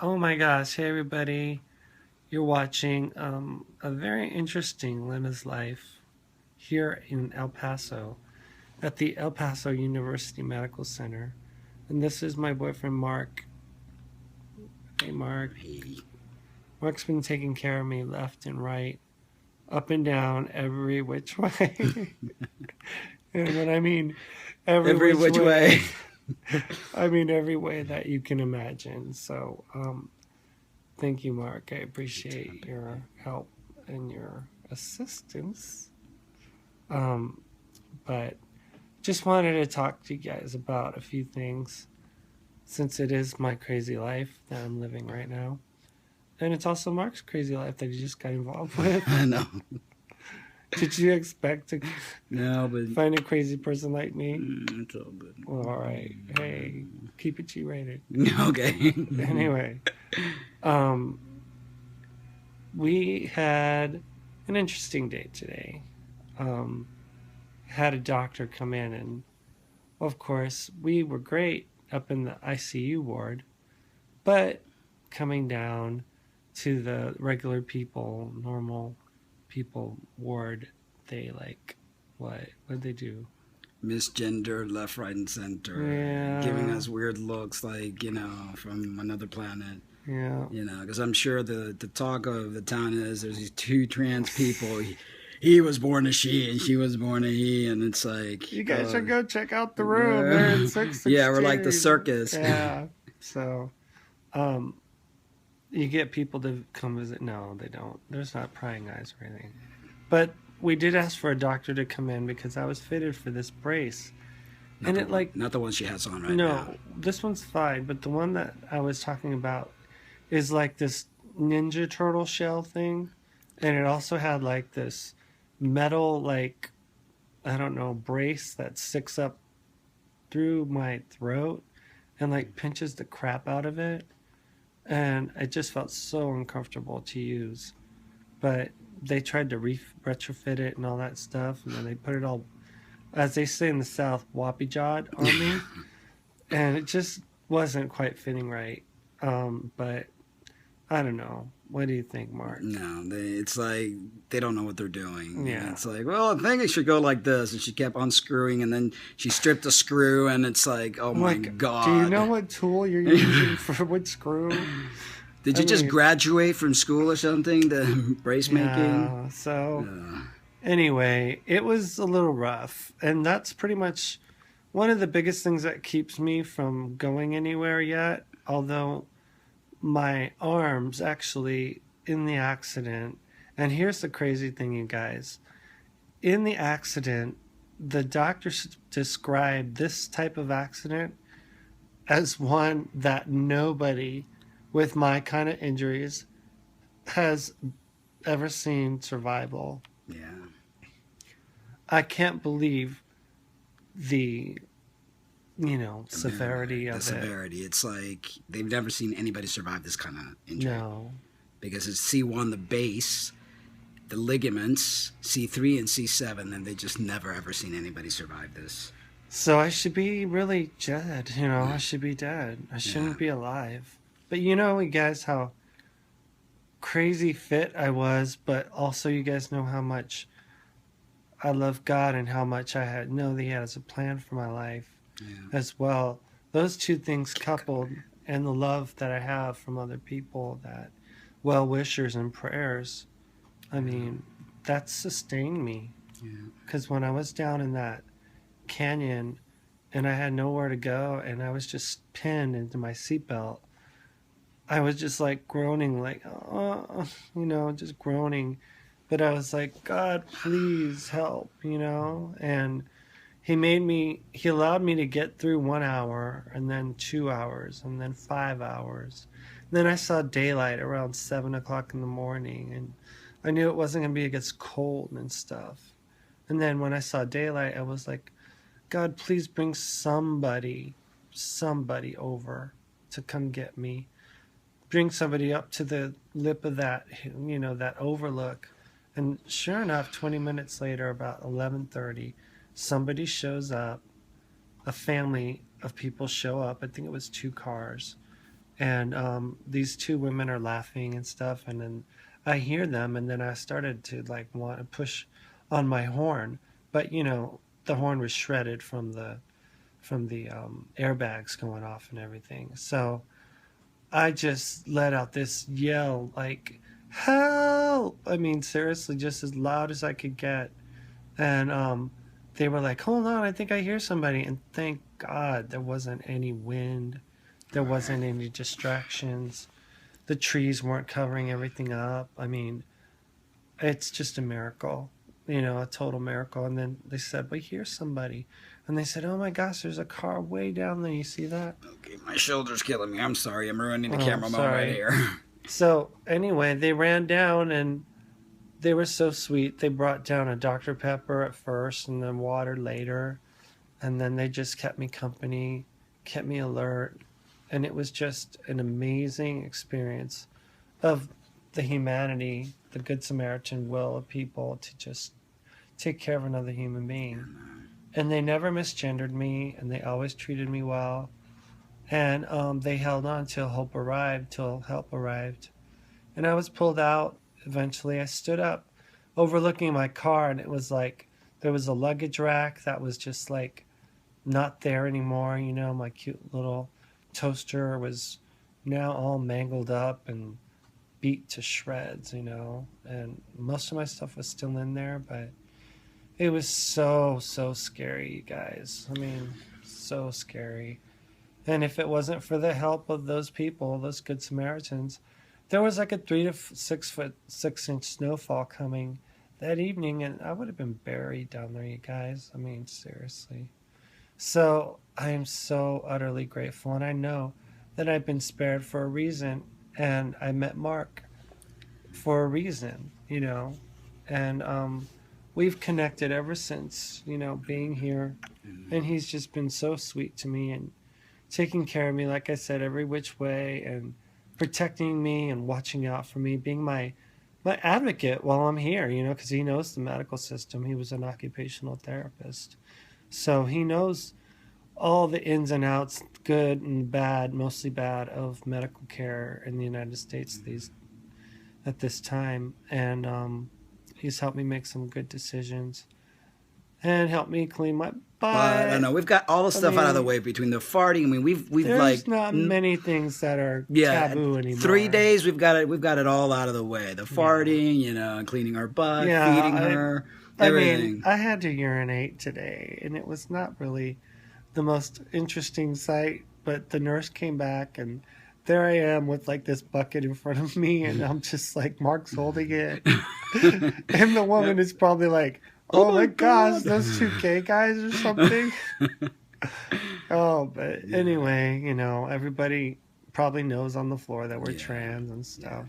Oh my gosh, hey everybody. You're watching a very interesting Lynna's life here in El Paso at the El Paso University Medical Center. And this is my boyfriend Mark. Hey Mark. Hey. Mark's been taking care of me left and right, up and down, every which way. And when I mean every Every which which way. way, I mean every way that you can imagine. So, thank you, Mark. I appreciate your help and your assistance. But just wanted to talk to you guys about a few things since it is my crazy life that I'm living right now. And it's also Mark's crazy life that he just got involved with. I know. Did you expect to No, but find a crazy person like me? it's all good. Well, all right. Hey, keep it G-rated. Okay. Anyway, we had an interesting day today. Had a doctor come in, and of course, we were great up in the ICU ward, but coming down to the regular people, normal people ward, they like, what'd they do? Misgendered left, right, and center. Yeah. Giving us weird looks like, from another planet. Yeah. Because I'm sure the talk of the town is there's these two trans people. He was born a she and she was born a he, and it's like you guys should go check out the room. They're in 616. Yeah, we're like the circus. Yeah. So, you get people to come visit. No, they don't. There's not prying eyes or anything. But we did ask for a doctor to come in because I was fitted for this brace. Not the one she has on right now. No, this one's fine. But the one that I was talking about is like this Ninja Turtle shell thing, and it also had like this metal, like, I don't know, brace that sticks up through my throat and like pinches the crap out of it, and it just felt so uncomfortable to use. But they tried to retrofit it and all that stuff, and then they put it all, as they say in the South, whoppy jawed on me, and it just wasn't quite fitting right. But I don't know. What do you think, Mark? No, it's like they don't know what they're doing. Yeah. It's like, well, I think it should go like this. And she kept unscrewing, and then she stripped a screw, and it's like, oh my God. Do you know what tool you're using for which screw? Did you just graduate from school or something, the brace making? So, anyway, it was a little rough. And that's pretty much one of the biggest things that keeps me from going anywhere yet. Although my arms actually in the accident, and here's the crazy thing, you guys. In the accident, the doctors described this type of accident as one that nobody with my kind of injuries has ever seen survival. Yeah. I can't believe the severity of it. The severity. It's like they've never seen anybody survive this kind of injury. No. Because it's C1, the base, the ligaments, C3 and C7, and they just never ever seen anybody survive this. So I should be really dead, I should be dead. I shouldn't be alive. But you guys, how crazy fit I was, but also you guys know how much I love God and how much I know that He has a plan for my life as well. Those two things coupled, and the love that I have from other people, that well-wishers and prayers, I mean, that sustained me. Because when I was down in that canyon and I had nowhere to go and I was just pinned into my seatbelt, I was just like groaning, like, just groaning. But I was like, God, please help, and He allowed me to get through 1 hour, and then 2 hours, and then 5 hours. And then I saw daylight around 7 o'clock in the morning, and I knew it wasn't going to be, it gets cold and stuff. And then when I saw daylight, I was like, God, please bring somebody over to come get me. Bring somebody up to the lip of that, that overlook. And sure enough, 20 minutes later, about 11:30, somebody shows up. A family of people show up. I think it was 2 cars. and these two women are laughing and stuff, and then I hear them, and then I started to like want to push on my horn, but the horn was shredded from the airbags going off and everything. So I just let out this yell like help. I mean, seriously, just as loud as I could get. And they were like, hold on, I think I hear somebody. And thank God there wasn't any wind, there wasn't any distractions, the trees weren't covering everything up. I mean, it's just a miracle, a total miracle. And then they said, we hear somebody. And they said, oh my gosh, there's a car way down there. You see that? Okay, my shoulder's killing me. I'm sorry. I'm ruining the Oh, camera moment right sorry. here. So anyway, they ran down and they were so sweet. They brought down a Dr. Pepper at first and then water later. And then they just kept me company, kept me alert. And it was just an amazing experience of the humanity, the Good Samaritan will of people to just take care of another human being. And they never misgendered me, and they always treated me well. And they held on till help arrived. And I was pulled out. Eventually, I stood up, overlooking my car, and it was like there was a luggage rack that was just like not there anymore. My cute little toaster was now all mangled up and beat to shreds, and most of my stuff was still in there, but it was so, so scary, you guys. I mean, so scary. And if it wasn't for the help of those people, those Good Samaritans, there was like a 3 to 6 inch snowfall coming that evening, and I would have been buried down there, you guys. I mean, seriously. So I am so utterly grateful, and I know that I've been spared for a reason, and I met Mark for a reason, and we've connected ever since, being here, and he's just been so sweet to me and taking care of me, like I said, every which way, and protecting me and watching out for me, being my advocate while I'm here, because he knows the medical system. He was an occupational therapist. So he knows all the ins and outs, good and bad, mostly bad, of medical care in the United States at this time. And he's helped me make some good decisions and helped me clean my butt. I don't know. We've got all the stuff out of the way between the farting. I mean, we've there's like not many things that are taboo anymore. 3 days we've got it all out of the way. The farting, and cleaning her butt, feeding her, everything. I mean, I had to urinate today, and it was not really the most interesting sight. But the nurse came back, and there I am with like this bucket in front of me, and I'm just like, Mark's holding it, and the woman is probably like, oh my gosh, those two gay guys or something. But anyway, everybody probably knows on the floor that we're trans and stuff.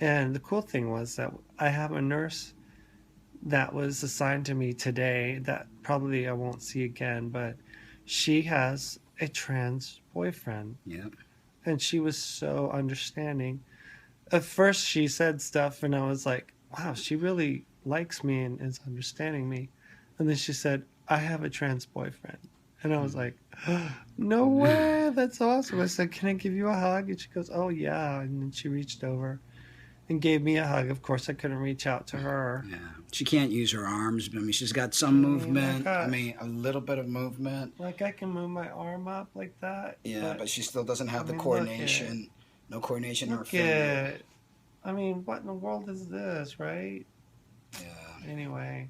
And the cool thing was that I have a nurse that was assigned to me today that probably I won't see again, but she has a trans boyfriend. Yeah. And she was so understanding. At first she said stuff and I was like, wow, she really likes me and is understanding me. And then she said, I have a trans boyfriend. And I was like, no way, that's awesome. I said, can I give you a hug? And she goes, oh yeah. And then she reached over and gave me a hug. Of course I couldn't reach out to her. Yeah, she can't use her arms, but I mean she's got some movement. A little bit of movement. Like I can move my arm up like that. Yeah, but she still doesn't have the coordination. No coordination in her finger. I mean, what in the world is this, right? Yeah. Anyway,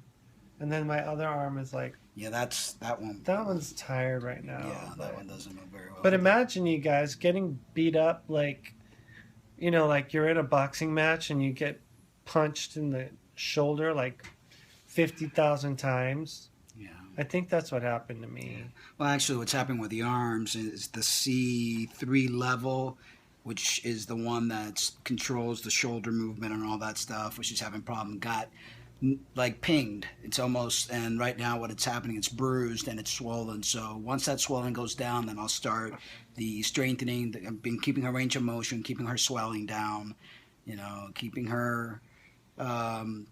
and then my other arm is like. Yeah, that's that one. That one's tired right now. Yeah, that one doesn't move very well. But imagine you guys getting beat up like, like you're in a boxing match and you get punched in the shoulder like 50,000 times. Yeah. I think that's what happened to me. Yeah. Well, actually, what's happening with the arms is the C3 level, which is the one that controls the shoulder movement and all that stuff, which is having problem. Got like pinged. It's almost, and right now what it's happening, it's bruised and it's swollen. So once that swelling goes down, then I'll start the strengthening. I've been keeping her range of motion, keeping her swelling down, keeping her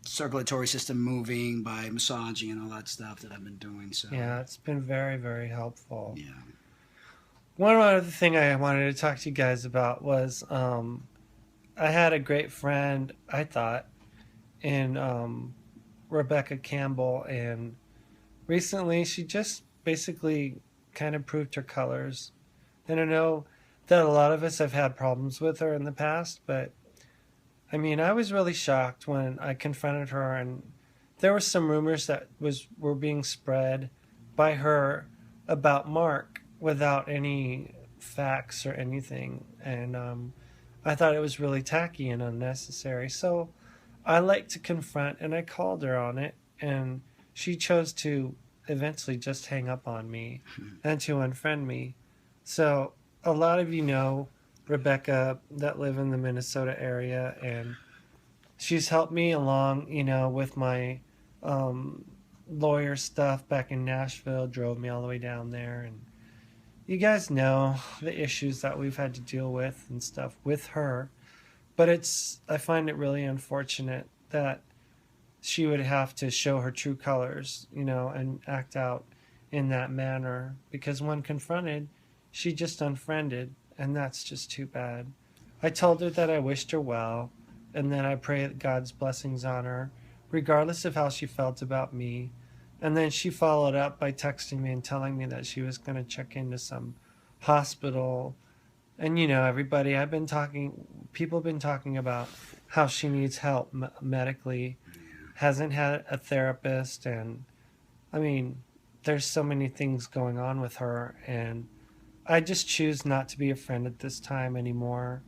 circulatory system moving by massaging and all that stuff that I've been doing. So yeah, it's been very, very helpful. Yeah. One other thing I wanted to talk to you guys about was I had a great friend, I thought, in Rebecca Campbell, and recently she just basically kind of proved her colors. And I know that a lot of us have had problems with her in the past, but I mean, I was really shocked when I confronted her, and there were some rumors that were being spread by her about Mark without any facts or anything, and I thought it was really tacky and unnecessary. So I like to confront, and I called her on it, and she chose to eventually just hang up on me and to unfriend me. So a lot of you know Rebecca that live in the Minnesota area, and she's helped me along, with my um, lawyer stuff back in Nashville, drove me all the way down there. And you guys know the issues that we've had to deal with and stuff with her. But I find it really unfortunate that she would have to show her true colors, and act out in that manner. Because when confronted, she just unfriended, and that's just too bad. I told her that I wished her well, and then I prayed God's blessings on her, regardless of how she felt about me. And then she followed up by texting me and telling me that she was going to check into some hospital. And everybody, people have been talking about how she needs help medically, hasn't had a therapist, and I mean, there's so many things going on with her, and I just choose not to be a friend at this time anymore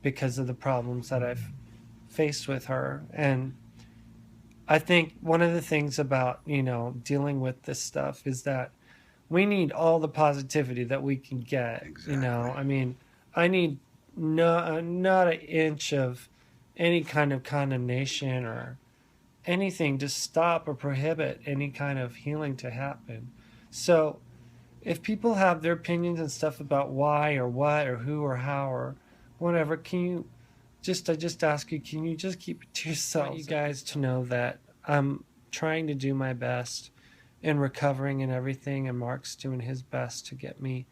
because of the problems that I've faced with her. And I think one of the things about, dealing with this stuff is that we need all the positivity that we can get. Exactly. I mean, I need not an inch of any kind of condemnation or anything to stop or prohibit any kind of healing to happen. So if people have their opinions and stuff about why or what or who or how or whatever, I just ask you, can you just keep it to yourself? I want you guys to know that I'm trying to do my best in recovering and everything, and Mark's doing his best to get me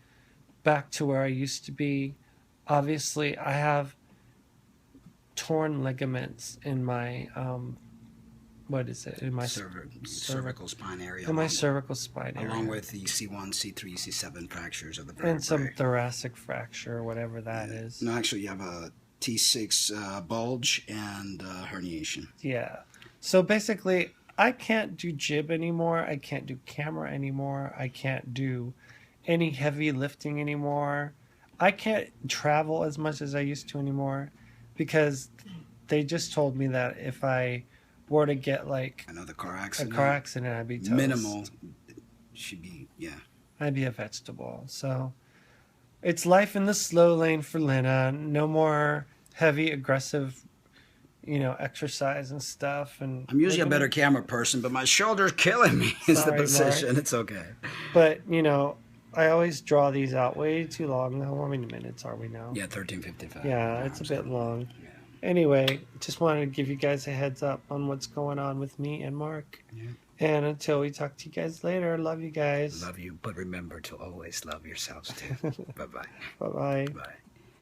back to where I used to be. Obviously, I have torn ligaments in my what is it? In my cervical spine area. In my cervical spine area. Along with the C1, C3, C7 fractures of the vertebrae. And some thoracic fracture, or whatever that is. No, actually, you have a T6 bulge and herniation. Yeah. So basically, I can't do jib anymore. I can't do camera anymore. I can't do any heavy lifting anymore. I can't travel as much as I used to anymore because they just told me that if I were to get like another car accident, I'd be toast. Minimal. Should be, yeah. I'd be a vegetable. So it's life in the slow lane for Lynna. No more heavy, aggressive, exercise and stuff. And I'm usually a better camera person, but my shoulder's killing me. Is the position. Mark. It's okay. But I always draw these out way too long. How many minutes are we now? Yeah, 13:55. Yeah, it's a bit long. Yeah. Anyway, just wanted to give you guys a heads up on what's going on with me and Mark. Yeah. And until we talk to you guys later, love you guys. Love you, but remember to always love yourselves too. Bye-bye. Bye-bye. Bye.